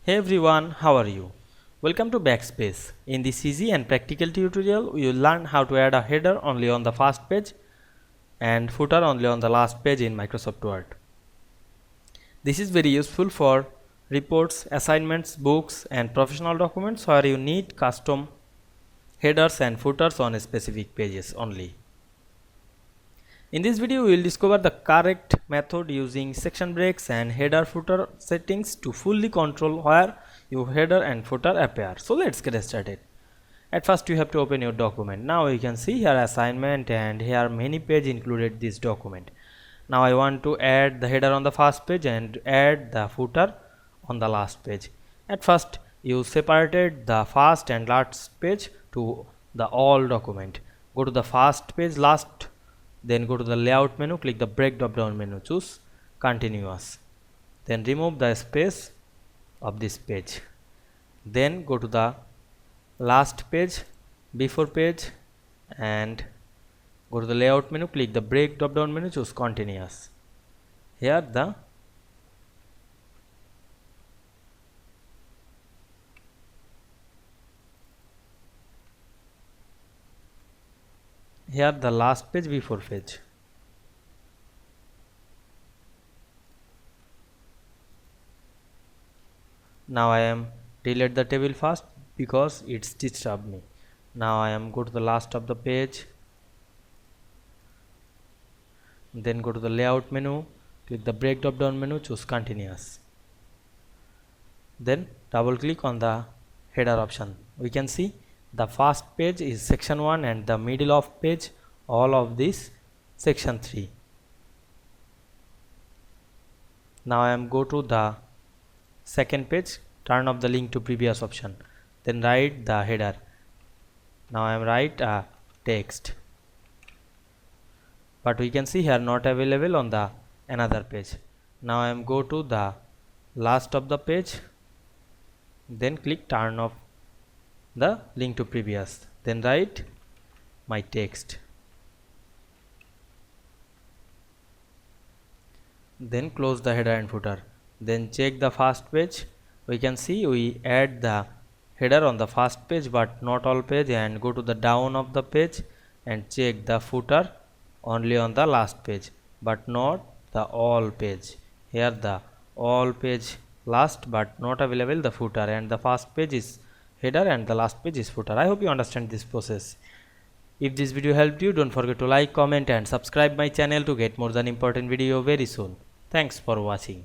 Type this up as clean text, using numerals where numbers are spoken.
Hey everyone, how are you? Welcome to Backspace. In this easy and practical tutorial, we will learn how to add a header only on the first page and footer only on the last page in Microsoft Word. This is very useful for reports, assignments, books and professional documents where you need custom headers and footers on specific pages only. In this video, we will discover the correct method using section breaks and header footer settings to fully control where your header and footer appear. So let's get started. At first, you have to open your document. Now you can see here assignment and here many pages included this document. Now I want to add the header on the first page and add the footer on the last page. At first, you separated the first and last page to the all document. Go to the first page, last, then go to the layout menu, click the break drop down menu, choose continuous, then remove the space of this page, then go to the last page, before page, and go to the layout menu, click the break drop down menu, choose continuous. Here the last page, before page. Now I am delete the table first because it's disturbed me. Now I am go to the last of the page, then go to the layout menu, click the break drop down menu, choose continuous, then double click on the header option. We can see the first page is section 1 and the middle of page all of this section 3. Now I am go to the second page, turn off the link to previous option, then write the header. Now I am write a text, but we can see here not available on the another page. Now I am go to the last of the page, then click turn off the link to previous, then write my text, then close the header and footer, then check the first page. We can see we add the header on the first page but not all page, and go to the down of the page and check the footer only on the last page but not the all page. Here the all page last but not available the footer, and the first page is header and the last page is footer. I hope you understand this process. If this video helped you, don't forget to like, comment and subscribe my channel to get more than important video very soon. Thanks for watching.